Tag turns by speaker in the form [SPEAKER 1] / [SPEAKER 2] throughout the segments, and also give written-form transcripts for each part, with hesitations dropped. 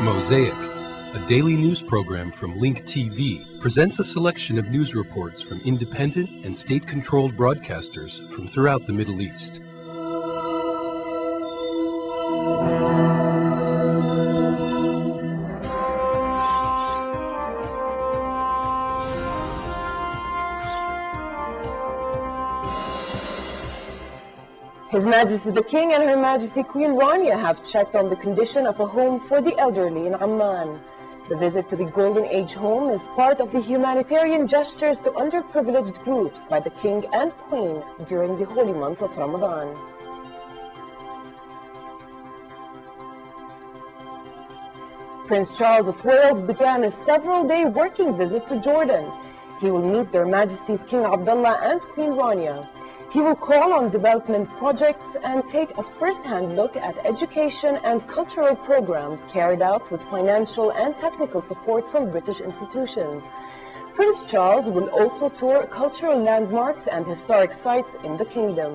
[SPEAKER 1] Mosaic, a daily news program from Link TV, presents a selection of news reports from independent and state-controlled broadcasters from throughout the Middle East.
[SPEAKER 2] His Majesty the King and Her Majesty Queen Rania have checked on the condition of a home for the elderly in Amman. The visit to the Golden Age home is part of the humanitarian gestures to underprivileged groups by the King and Queen during the holy month of Ramadan. Prince Charles of Wales began a several-day working visit to Jordan. He will meet Their Majesties King Abdullah and Queen Rania. He will call on development projects and take a first-hand look at education and cultural programs carried out with financial and technical support from British institutions. Prince Charles will also tour cultural landmarks and historic sites in the kingdom.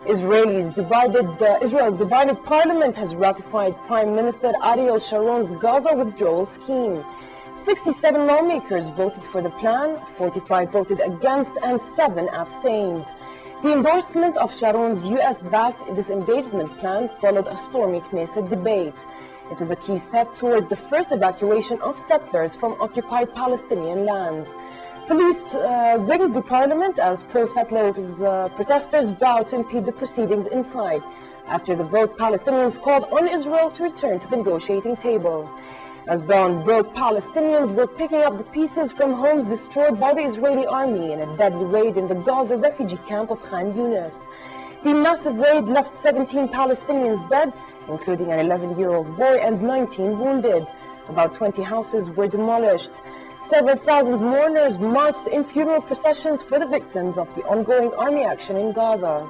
[SPEAKER 2] Israel's divided parliament has ratified Prime Minister Ariel Sharon's Gaza withdrawal scheme. 67 lawmakers voted for the plan, 45 voted against, and 7 abstained. The endorsement of Sharon's US-backed disengagement plan followed a stormy Knesset debate. It is a key step toward the first evacuation of settlers from occupied Palestinian lands. Police rigged the parliament as pro-settlers protesters vowed to impede the proceedings inside. After the vote, Palestinians called on Israel to return to the negotiating table. As dawn broke, Palestinians were picking up the pieces from homes destroyed by the Israeli army in a deadly raid in the Gaza refugee camp of Khan Younis. The massive raid left 17 Palestinians dead, including an 11-year-old boy, and 19 wounded. About 20 houses were demolished. Several thousand mourners marched in funeral processions for the victims of the ongoing army action in Gaza.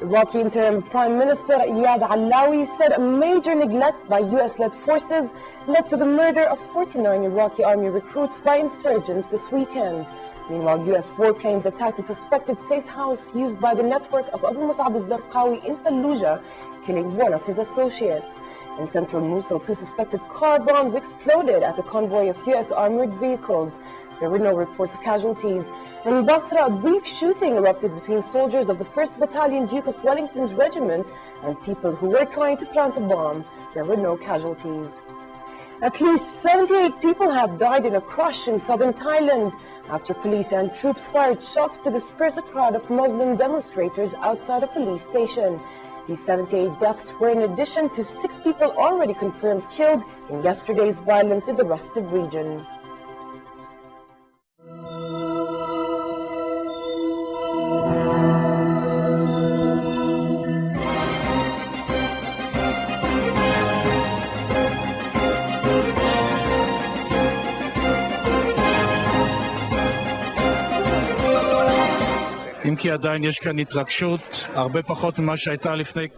[SPEAKER 2] Iraqi interim Prime Minister Iyad Allawi said a major neglect by US-led forces led to the murder of 49 Iraqi army recruits by insurgents this weekend. Meanwhile, US warplanes attacked a suspected safe house used by the network of Abu Musab al-Zarqawi in Fallujah, killing one of his associates. In central Mosul, 2 suspected car bombs exploded at a convoy of US armored vehicles. There were no reports of casualties. In Basra, a brief shooting erupted between soldiers of the 1st Battalion Duke of Wellington's regiment and people who were trying to plant a bomb. There were no casualties. At least 78 people have died in a crush in southern Thailand after police and troops fired shots to disperse a crowd of Muslim demonstrators outside a police station. These 78 deaths were in addition to 6 people already confirmed killed in yesterday's violence in the restive region.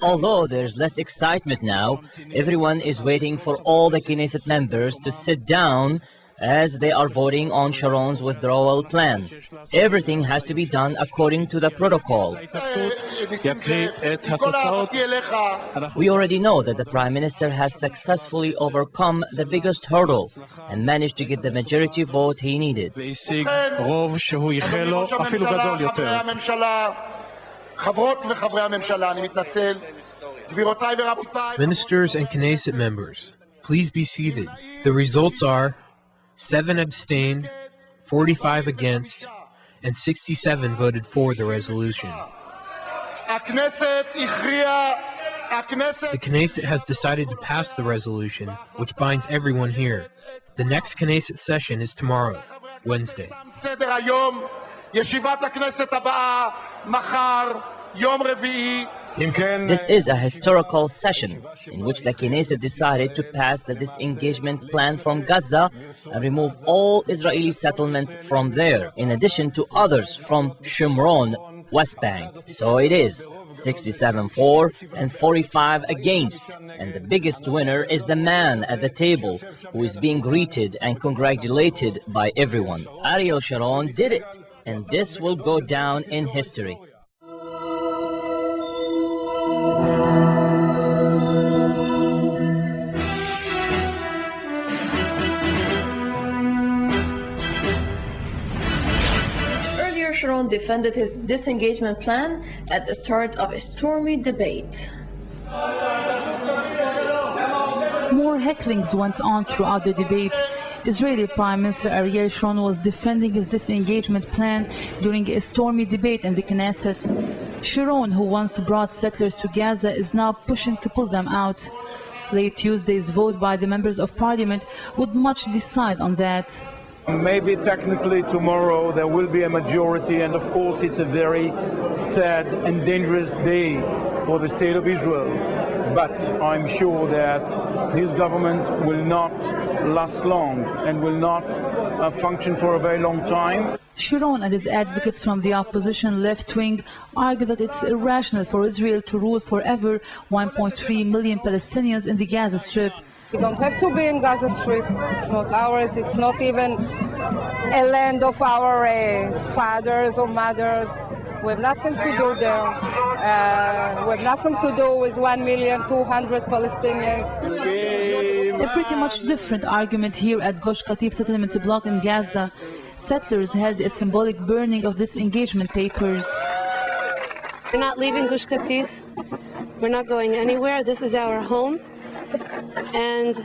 [SPEAKER 3] Although there's less excitement now, everyone is waiting for all the Knesset members to sit down as they are voting on Sharon's withdrawal plan. Everything has to be done according to the protocol. We already know that the Prime Minister has successfully overcome the biggest hurdle and managed to get the majority vote he needed.
[SPEAKER 4] Ministers and Knesset members, please be seated. The results are 7 abstained, 45 against, and 67 voted for the resolution. The Knesset has decided to pass the resolution, which binds everyone here. The next Knesset session is tomorrow, Wednesday.
[SPEAKER 3] This is a historical session in which the Knesset decided to pass the disengagement plan from Gaza and remove all Israeli settlements from there, in addition to others from Shomron, West Bank. So it is 67 for and 45 against. And the biggest winner is the man at the table who is being greeted and congratulated by everyone. Ariel Sharon did it, and this will go down in history.
[SPEAKER 5] Sharon defended his disengagement plan at the start of a stormy debate.
[SPEAKER 6] More hecklings went on throughout the debate. Israeli Prime Minister Ariel Sharon was defending his disengagement plan during a stormy debate in the Knesset. Sharon, who once brought settlers to Gaza, is now pushing to pull them out. Late Tuesday's vote by the members of Parliament would much decide on that.
[SPEAKER 7] Maybe technically tomorrow there will be a majority, and of course it's a very sad and dangerous day for the state of Israel. But I'm sure that his government will not last long and will not function for a very long time.
[SPEAKER 6] Sharon and his advocates from the opposition left wing argue that it's irrational for Israel to rule forever 1.3 million Palestinians in the Gaza Strip.
[SPEAKER 8] We don't have to be in Gaza Strip. It's not ours. It's not even a land of our fathers or mothers. We have nothing to do there. We have nothing to do with 1,200,000 Palestinians.
[SPEAKER 6] A pretty much different argument here at Gush Katif settlement block in Gaza. Settlers held a symbolic burning of disengagement papers.
[SPEAKER 9] We're not leaving Gush Katif. We're not going anywhere. This is our home. And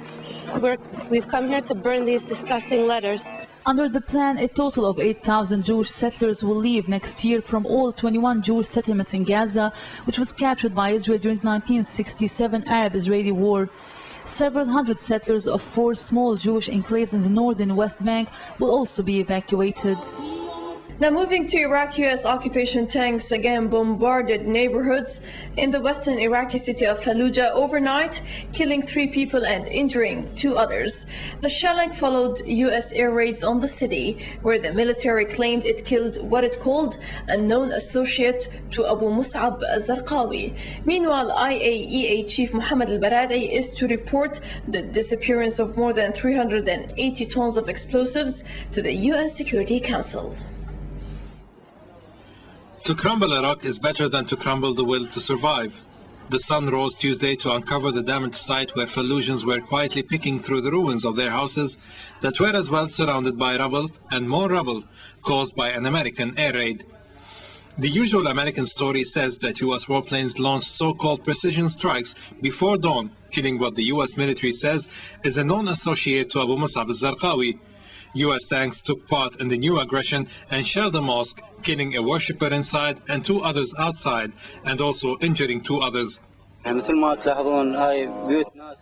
[SPEAKER 9] we've come here to burn these disgusting letters.
[SPEAKER 6] Under the plan, a total of 8,000 Jewish settlers will leave next year from all 21 Jewish settlements in Gaza, which was captured by Israel during the 1967 Arab-Israeli War. Several hundred settlers of 4 small Jewish enclaves in the northern West Bank will also be evacuated.
[SPEAKER 5] Now moving to Iraq, U.S. occupation tanks again bombarded neighborhoods in the western Iraqi city of Fallujah overnight, killing 3 people and injuring 2 others. The shelling followed U.S. air raids on the city, where the military claimed it killed what it called a known associate to Abu Mus'ab al-Zarqawi. Meanwhile, IAEA Chief Mohammed al-Baradei is to report the disappearance of more than 380 tons of explosives to the U.S. Security Council.
[SPEAKER 10] To crumble Iraq is better than to crumble the will to survive. The sun rose Tuesday to uncover the damaged site where Fallujahs were quietly picking through the ruins of their houses that were as well surrounded by rubble and more rubble caused by an American air raid. The usual American story says that U.S. warplanes launched so-called precision strikes before dawn, killing what the U.S. military says is a known associate to Abu Mus'ab al-Zarqawi. U.S. tanks took part in the new aggression and shelled a mosque, killing a worshipper inside and 2 others outside, and also injuring 2 others.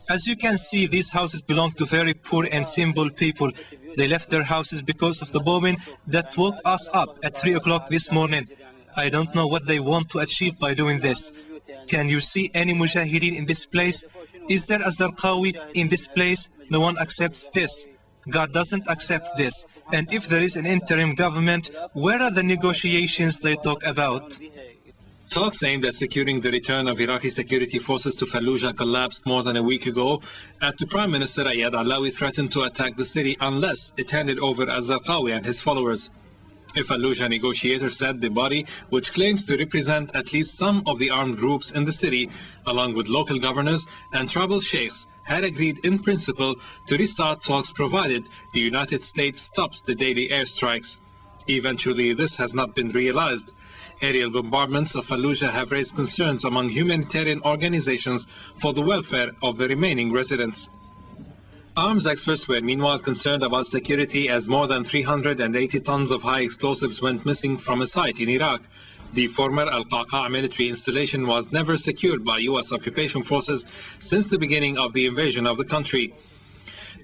[SPEAKER 11] As you can see, these houses belong to very poor and simple people. They left their houses because of the bombing that woke us up at 3 o'clock this morning. I don't know what they want to achieve by doing this. Can you see any mujahideen in this place? Is there a Zarqawi in this place? No one accepts this. God doesn't accept this. And if there is an interim government, where are the negotiations they talk about?
[SPEAKER 10] Talks aimed at securing the return of Iraqi security forces to Fallujah collapsed more than a week ago after Prime Minister Ayad Allawi threatened to attack the city unless it handed over al-Zarqawi and his followers. A Fallujah negotiator said the body, which claims to represent at least some of the armed groups in the city, along with local governors and tribal sheikhs, had agreed in principle to restart talks provided the United States stops the daily airstrikes. Eventually, this has not been realized. Aerial bombardments of Fallujah have raised concerns among humanitarian organizations for the welfare of the remaining residents. Arms experts were meanwhile concerned about security as more than 380 tons of high explosives went missing from a site in Iraq. The former Al-Qaqa military installation was never secured by U.S. occupation forces since the beginning of the invasion of the country.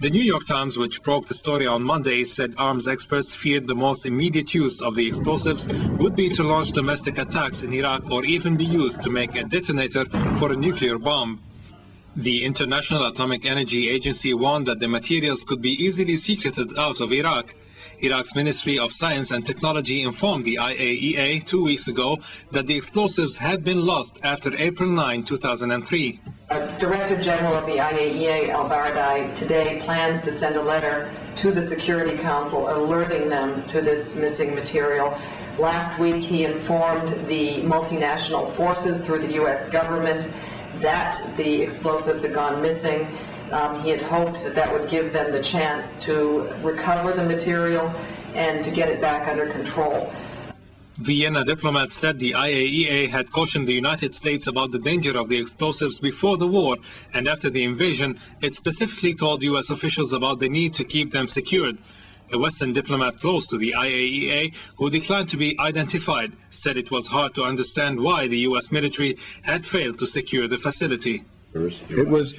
[SPEAKER 10] The New York Times, which broke the story on Monday, said arms experts feared the most immediate use of the explosives would be to launch domestic attacks in Iraq or even be used to make a detonator for a nuclear bomb. The International Atomic Energy Agency warned that the materials could be easily secreted out of Iraq. Iraq's Ministry of Science and Technology informed the IAEA 2 weeks ago that the explosives had been lost after April 9, 2003.
[SPEAKER 12] Director General of the IAEA, Al-Baradei, today plans to send a letter to the Security Council alerting them to this missing material. Last week he informed the multinational forces through the U.S. government that the explosives had gone missing. He had hoped that that would give them the chance to recover the material and to get it back under control.
[SPEAKER 10] Vienna diplomats said the IAEA had cautioned the United States about the danger of the explosives before the war, and after the invasion, it specifically told U.S. officials about the need to keep them secured. A Western diplomat close to the IAEA, who declined to be identified, said it was hard to understand why the U.S. military had failed to secure the facility.
[SPEAKER 13] It was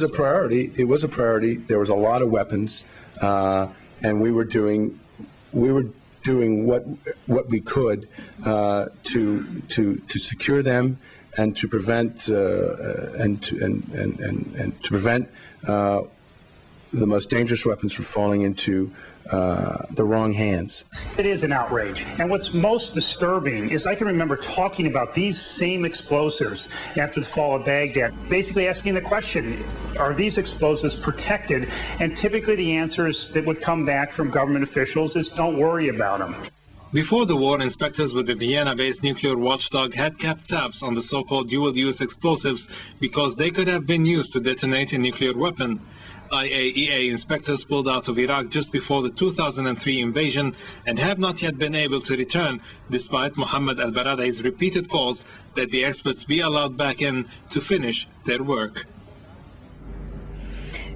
[SPEAKER 13] a priority. It was a priority. There was a lot of weapons, and we were doing what we could to secure them and to prevent to prevent the most dangerous weapons from falling into the wrong hands.
[SPEAKER 14] It is an outrage. And what's most disturbing is I can remember talking about these same explosives after the fall of Baghdad, basically asking the question, are these explosives protected? And typically the answers that would come back from government officials is don't worry about them.
[SPEAKER 10] Before the war, inspectors with the Vienna-based nuclear watchdog had kept tabs on the so-called dual-use explosives because they could have been used to detonate a nuclear weapon. IAEA inspectors pulled out of Iraq just before the 2003 invasion and have not yet been able to return, despite Mohammed al-Baradei's repeated calls that the experts be allowed back in to finish their work.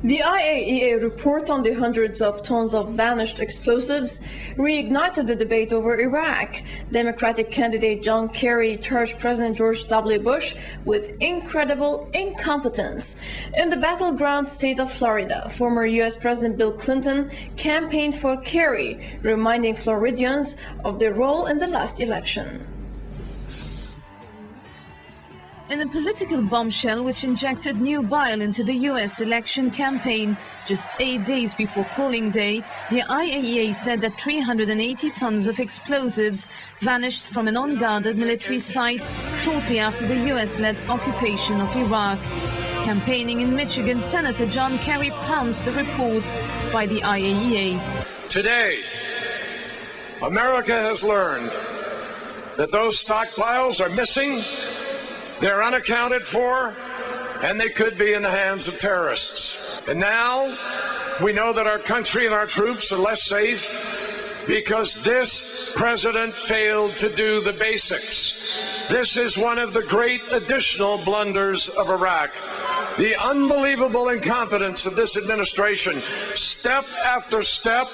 [SPEAKER 5] The IAEA report on the hundreds of tons of vanished explosives reignited the debate over Iraq. Democratic candidate John Kerry charged President George W. Bush with incredible incompetence. In the battleground state of Florida, former U.S. President Bill Clinton campaigned for Kerry, reminding Floridians of their role in the last election.
[SPEAKER 6] In a political bombshell which injected new bile into the U.S. election campaign, just 8 days before polling day, the IAEA said that 380 tons of explosives vanished from an unguarded military site shortly after the U.S.-led occupation of Iraq. Campaigning in Michigan, Senator John Kerry pounced the reports by the IAEA.
[SPEAKER 15] Today, America has learned that those stockpiles are missing. They're unaccounted for, and they could be in the hands of terrorists. And now we know that our country and our troops are less safe because this president failed to do the basics. This is one of the great additional blunders of Iraq. The unbelievable incompetence of this administration, step after step,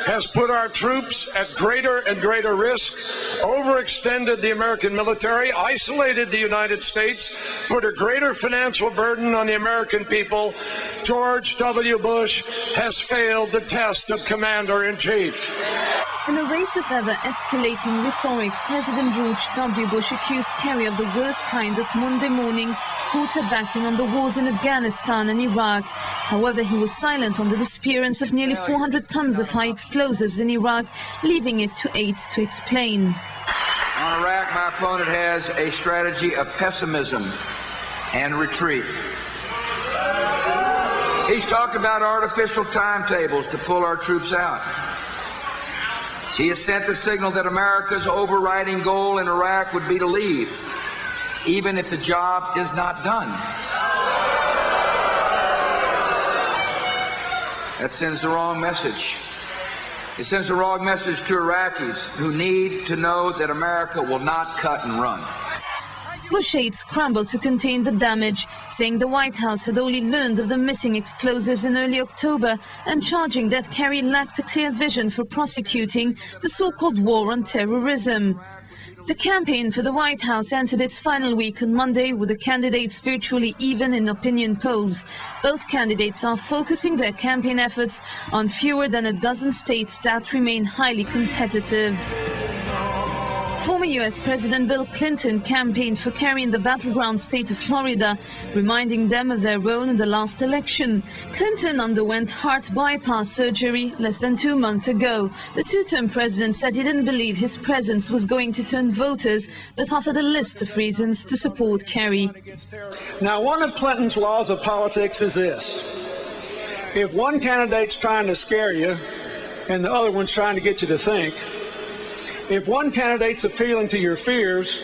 [SPEAKER 15] has put our troops at greater and greater risk, overextended the American military, isolated the United States, put a greater financial burden on the American people. George W. Bush has failed the test of commander-in-chief.
[SPEAKER 6] In a race of ever-escalating rhetoric, President George W. Bush accused Kerry of the worst kind of Monday morning quarterbacking on the wars in Afghanistan and Iraq. However, he was silent on the disappearance of nearly 400 tons of high explosives in Iraq, leaving it to aides to explain.
[SPEAKER 16] On Iraq, my opponent has a strategy of pessimism and retreat. He's talked about artificial timetables to pull our troops out. He has sent the signal that America's overriding goal in Iraq would be to leave, even if the job is not done. That sends the wrong message. It sends the wrong message to Iraqis who need to know that America will not cut and run.
[SPEAKER 6] Bush aides scrambled to contain the damage, saying the White House had only learned of the missing explosives in early October and charging that Kerry lacked a clear vision for prosecuting the so-called war on terrorism. The campaign for the White House entered its final week on Monday with the candidates virtually even in opinion polls. Both candidates are focusing their campaign efforts on fewer than a dozen states that remain highly competitive. Former U.S. President Bill Clinton campaigned for Kerry in the battleground state of Florida, reminding them of their role in the last election. Clinton underwent heart bypass surgery less than 2 months ago. The two-term president said he didn't believe his presence was going to turn voters, but offered a list of reasons to support Kerry.
[SPEAKER 17] Now, one of Clinton's laws of politics is this. If one candidate's trying to scare you and the other one's trying to get you to think, if one candidate's appealing to your fears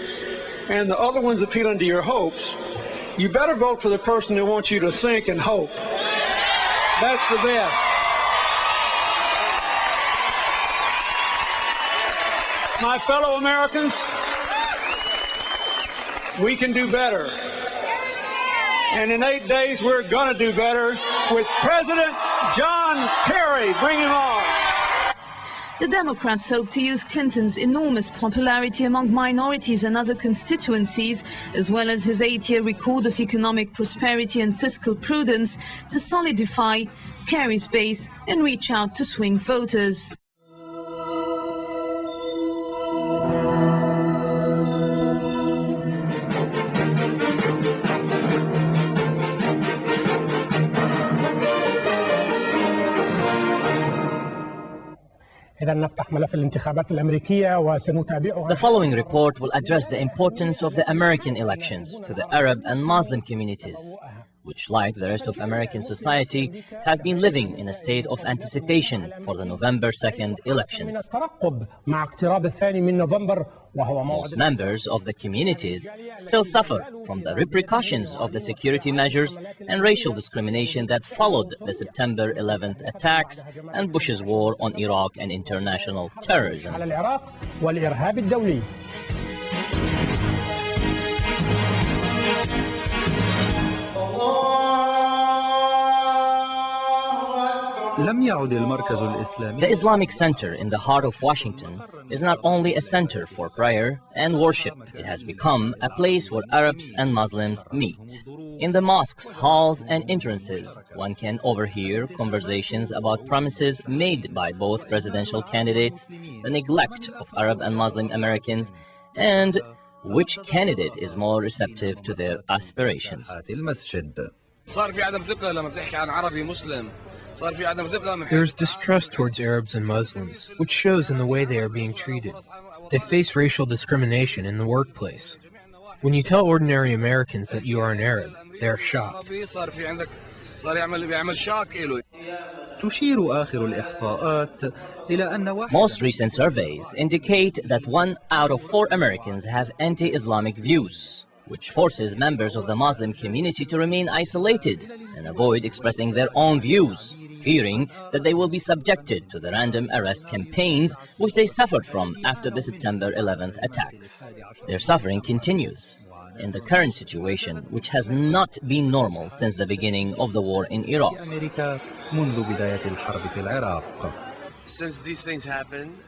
[SPEAKER 17] and the other one's appealing to your hopes, you better vote for the person who wants you to think and hope. That's the best. My fellow Americans, we can do better. And in 8 days, we're going to do better with President John Kerry. Bring him on.
[SPEAKER 6] The Democrats hope to use Clinton's enormous popularity among minorities and other constituencies, as well as his 8-year record of economic prosperity and fiscal prudence, to solidify Kerry's base and reach out to swing voters.
[SPEAKER 3] The following report will address the importance of the American elections to the Arab and Muslim communities, which, like the rest of American society, have been living in a state of anticipation for the November 2nd elections. Most members of the communities still suffer from the repercussions of the security measures and racial discrimination that followed the September 11th attacks and Bush's war on Iraq and international terrorism. The Islamic Center in the heart of Washington is not only a center for prayer and worship, it has become a place where Arabs and Muslims meet. In the mosques, halls and entrances, one can overhear conversations about promises made by both presidential candidates, the neglect of Arab and Muslim Americans, and which candidate is more receptive to their aspirations.
[SPEAKER 4] There's distrust towards Arabs and Muslims, which shows in the way they are being treated. They face racial discrimination in the workplace. When you tell ordinary Americans that you are an Arab, they are shocked.
[SPEAKER 3] Most recent surveys indicate that 1 out of 4 Americans have anti-Islamic views, which forces members of the Muslim community to remain isolated and avoid expressing their own views, fearing that they will be subjected to the random arrest campaigns which they suffered from after the September 11th attacks. Their suffering continues in the current situation, which has not been normal since the beginning of the war in Iraq.
[SPEAKER 18] Since these things happen,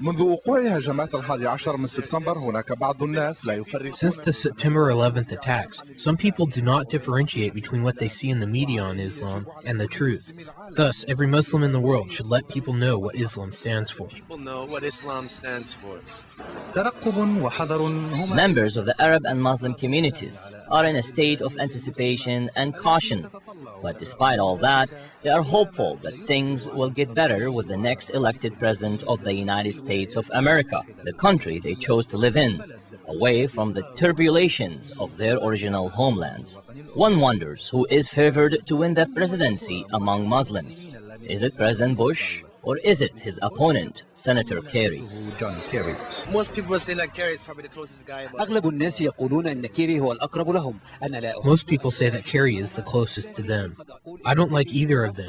[SPEAKER 19] منذ وقوع هجمات 11 من سبتمبر هناك بعض الناس لا يفرقون.
[SPEAKER 4] Since the September 11th attacks, some people do not differentiate between what they see in the media on Islam and the truth. Thus, every Muslim in the world should let people know what Islam stands for.
[SPEAKER 18] People know what Islam stands for.
[SPEAKER 3] Members of the Arab and Muslim communities are in a state of anticipation and caution. But despite all that, they are hopeful that things will get better with the next elected president of the United States of America, the country they chose to live in, away from the turbulations of their original homelands. One wonders who is favored to win the presidency among Muslims. Is it President Bush? Or is it his opponent, Senator Kerry?
[SPEAKER 18] Most people say that Kerry is probably the closest guy.
[SPEAKER 4] Most people say that Kerry is the closest to them. I don't like either of them.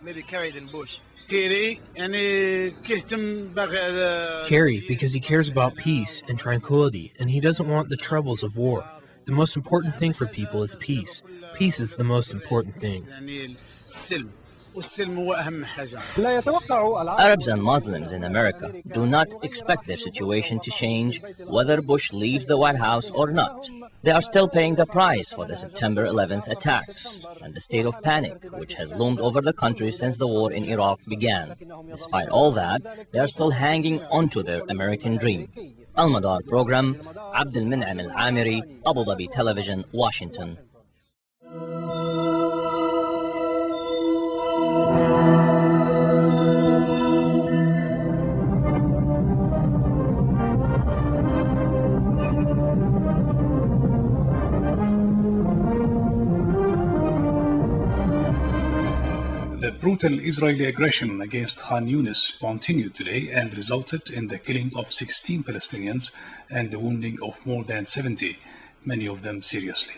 [SPEAKER 18] Maybe Kerry than Bush.
[SPEAKER 4] Kerry, because he cares about peace and tranquility, and he doesn't want the troubles of war. The most important thing for people is peace. Peace is the most important thing.
[SPEAKER 3] Arabs and Muslims in America do not expect their situation to change whether Bush leaves the White House or not. They are still paying the price for the September 11th attacks and the state of panic which has loomed over the country since the war in Iraq began. Despite all that, they are still hanging onto their American dream. Al-Madar program, Abdul Min'am Al-Amiri, Abu Dhabi Television, Washington.
[SPEAKER 20] The brutal Israeli aggression against Khan Younis continued today and resulted in the killing of 16 Palestinians and the wounding of more than 70, many of them seriously.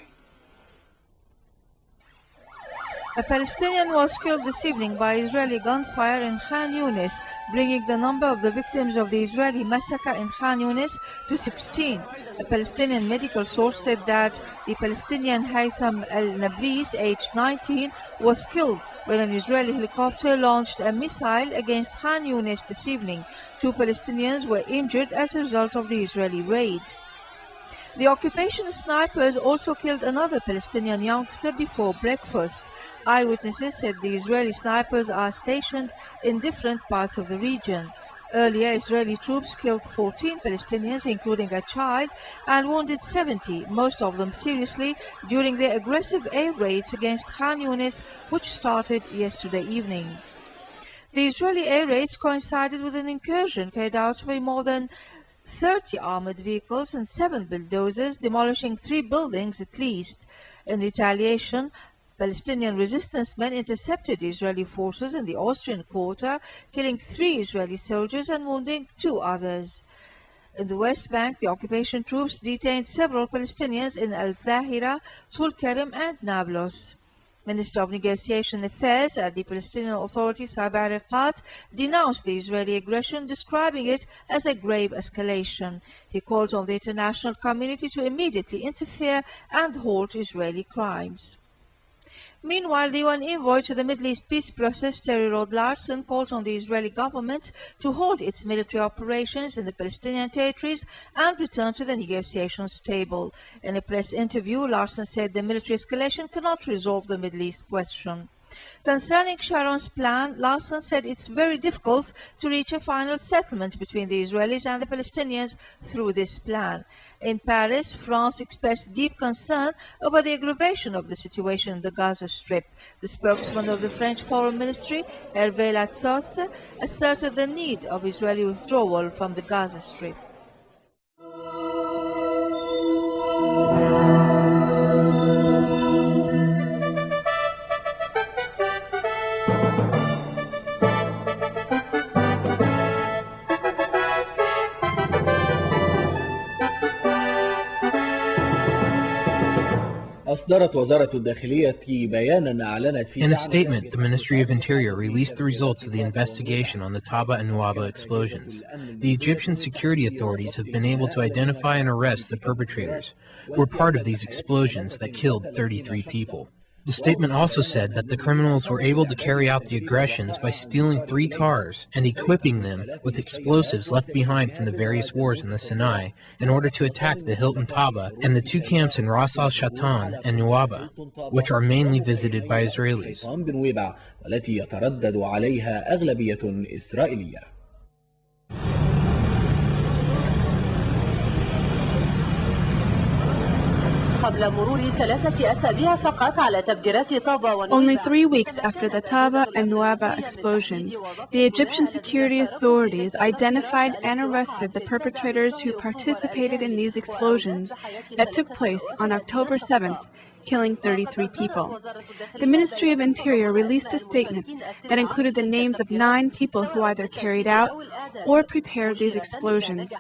[SPEAKER 21] A Palestinian was killed this evening by Israeli gunfire in Khan Younis, bringing the number of the victims of the Israeli massacre in Khan Younis to 16. A Palestinian medical source said that the Palestinian Haytham al-Nablis, aged 19, was killed when an Israeli helicopter launched a missile against Khan Younis this evening. 2 Palestinians were injured as a result of the Israeli raid. The occupation snipers also killed another Palestinian youngster before breakfast. Eyewitnesses said the Israeli snipers are stationed in different parts of the region. Earlier, Israeli troops killed 14 Palestinians, including a child, and wounded 70, most of them seriously, during their aggressive air raids against Khan Younis, which started yesterday evening. The Israeli air raids coincided with an incursion carried out by more than 30 armored vehicles and 7 bulldozers, demolishing 3 buildings at least. In retaliation, Palestinian resistance men intercepted Israeli forces in the Austrian quarter, killing 3 Israeli soldiers and wounding 2 others. In the West Bank, the occupation troops detained several Palestinians in Al-Zahira, Tulkarem and Nablus. Minister of Negotiation Affairs at the Palestinian Authority, Sabah Riqat, denounced the Israeli aggression, describing it as a grave escalation. He called on the international community to immediately interfere and halt Israeli crimes. Meanwhile, the UN envoy to the Middle East peace process, Terry Rod Larson, called on the Israeli government to halt its military operations in the Palestinian territories and return to the negotiations table. In a press interview, Larson said the military escalation cannot resolve the Middle East question. Concerning Sharon's plan, Larson said it's very difficult to reach a final settlement between the Israelis and the Palestinians through this plan. In Paris, France expressed deep concern over the aggravation of the situation in the Gaza Strip. The spokesman of the French Foreign Ministry, Hervé Latsos, asserted the need of Israeli withdrawal from the Gaza Strip.
[SPEAKER 22] In a
[SPEAKER 4] statement, the Ministry of Interior released the results of the investigation on the Taba and Nuwaba explosions. The Egyptian security authorities have been able to identify and arrest the perpetrators, who were part of these explosions that killed 33 people. The statement also said that the criminals were able to carry out the aggressions by stealing 3 cars and equipping them with explosives left behind from the various wars in the Sinai in order to attack the Hilton Taba and the 2 camps in Ras al-Shatan and Nuwaba, which are mainly visited by Israelis.
[SPEAKER 23] Only 3 weeks after the Taba and Nuwaba explosions, the Egyptian security authorities identified and arrested the perpetrators who participated in these explosions that took place on October 7th, killing 33 people. The Ministry of Interior released a statement that included the names of 9 people who either carried out or prepared these explosions,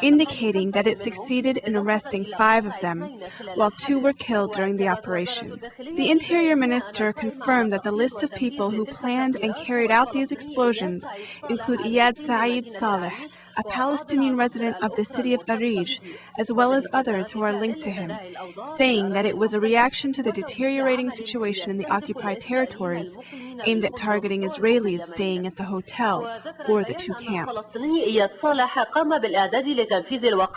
[SPEAKER 23] indicating that it succeeded in arresting 5 of them, while 2 were killed during the operation. The Interior Minister confirmed that the list of people who planned and carried out these explosions include Iyad Saeed Saleh, a Palestinian resident of the city of Arij, as well as others who are linked to him, saying that it was a reaction to the deteriorating situation in the occupied territories, aimed at targeting Israelis staying at the hotel or the 2 camps.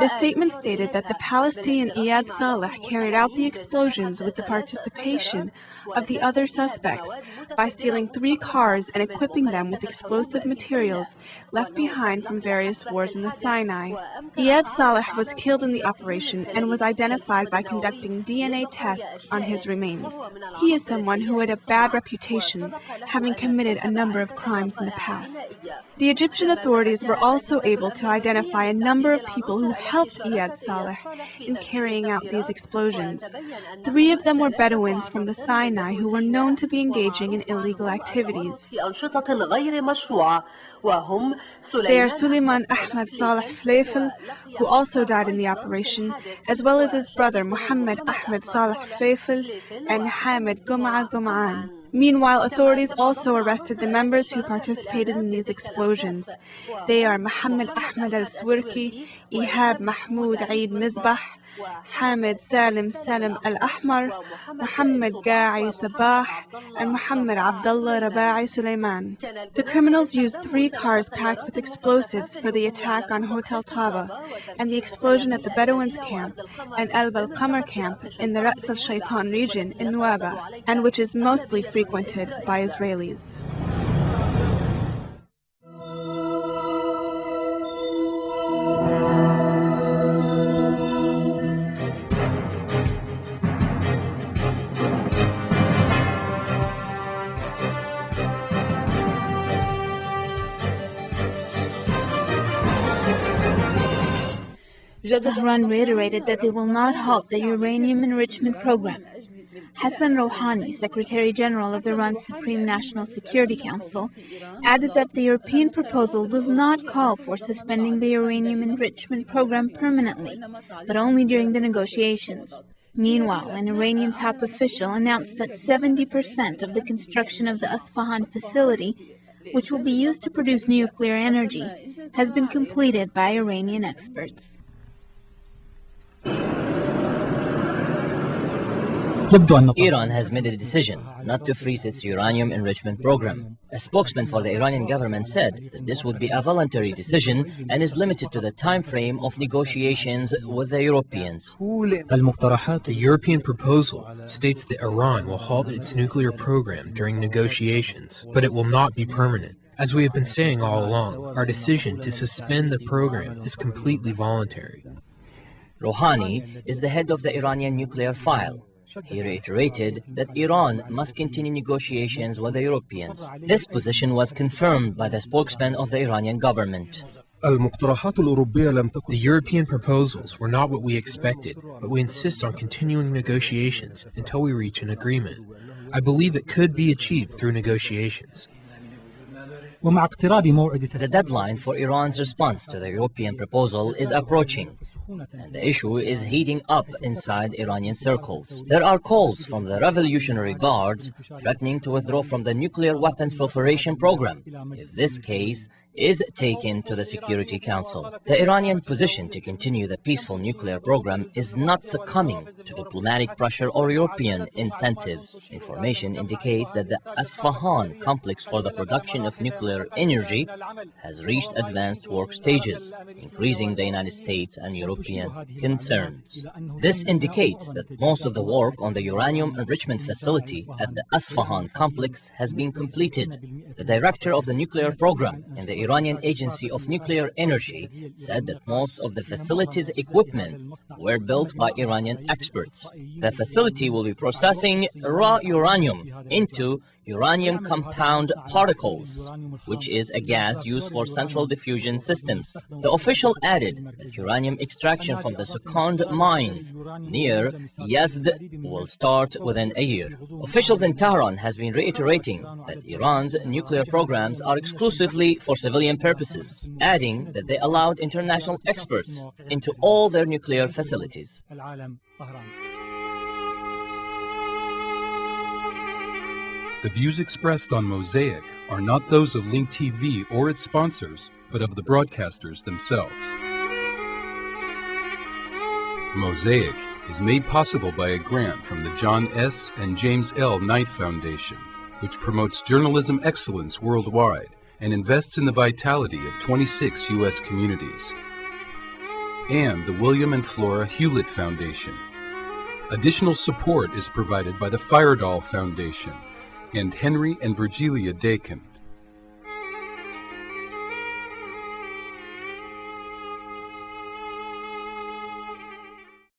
[SPEAKER 23] The statement stated that the Palestinian Iyad Saleh carried out the explosions with the participation of the other suspects by stealing 3 cars and equipping them with explosive materials left behind from various wars in the Sinai. Iyad Saleh was killed in the operation and was identified by conducting DNA tests on his remains. He is someone who had a bad reputation, having committed a number of crimes in the past. The Egyptian authorities were also able to identify a number of people who helped Iyad Saleh in carrying out these explosions. 3 of them were Bedouins from the Sinai who were known to be engaging in illegal activities. They are Suleiman Ahmed Saleh Fleifel, who also died in the operation, as well as his brother Muhammad Ahmed Saleh Fleifel and Hamid Gum'a Gum'an. Meanwhile, authorities also arrested the members who participated in these explosions. They are Mohammed Ahmed al-Swirki, Ihab Mahmoud Eid Mizbah, Hamid Salim al-Ahmar, Mohammed Ga'i Sabah, and Mohammed Abdullah Rabai Suleiman. The criminals used 3 cars packed with explosives for the attack on Hotel Taba and the explosion at the Bedouins camp and El Balqamar camp in the Ras al-Shaitan region in Nuwaba, and which is mostly frequented by Israelis.
[SPEAKER 1] Tehran reiterated that they will not halt the uranium enrichment program. Hassan Rouhani, Secretary General of Iran's Supreme National Security Council, added that the European proposal does not call for suspending the uranium enrichment program permanently, but only during the negotiations. Meanwhile, an Iranian top official announced that 70% of the construction of the Isfahan facility, which will be used to produce nuclear energy, has been completed by Iranian experts.
[SPEAKER 3] Iran has made a decision not to freeze its uranium enrichment program. A spokesman for the Iranian government said that this would be a voluntary decision and is limited to the time frame of negotiations with the Europeans.
[SPEAKER 4] The European proposal states that Iran will halt its nuclear program during negotiations, but it will not be permanent. As we have been saying all along, our decision to suspend the program is completely voluntary.
[SPEAKER 3] Rouhani is the head of the Iranian nuclear file. He reiterated that Iran must continue negotiations with the Europeans. This position was confirmed by the spokesman of the Iranian government.
[SPEAKER 4] The European proposals were not what we expected, but we insist on continuing negotiations until we reach an agreement. I believe it could be achieved through negotiations.
[SPEAKER 3] The deadline for Iran's response to the European proposal is approaching, and the issue is heating up inside Iranian circles. There are calls from the Revolutionary Guards threatening to withdraw from the nuclear weapons proliferation program if this case is taken to the Security Council. The Iranian position to continue the peaceful nuclear program is not succumbing to diplomatic pressure or European incentives. Information indicates that the Isfahan complex for the production of nuclear energy has reached advanced work stages, increasing the United States and European concerns. This indicates that most of the work on the uranium enrichment facility at the Isfahan complex has been completed. The director of the nuclear program in the Iranian Agency of Nuclear Energy said that most of the facility's equipment were built by Iranian experts. The facility will be processing raw uranium into uranium compound particles, which is a gas used for central diffusion systems. The official added that uranium extraction from the Sukhand mines near Yazd will start within a year. Officials in Tehran has been reiterating that Iran's nuclear programs are exclusively for civilian purposes, adding that they allowed international experts into all their nuclear facilities.
[SPEAKER 2] The views expressed on Mosaic are not those of Link TV or its sponsors, but of the broadcasters themselves. Mosaic is made possible by a grant from the John S. and James L. Knight Foundation, which promotes journalism excellence worldwide and invests in the vitality of 26 U.S. communities, and the William and Flora Hewlett Foundation. Additional support is provided by the Firedoll Foundation and Henry and Virgilia Dakin.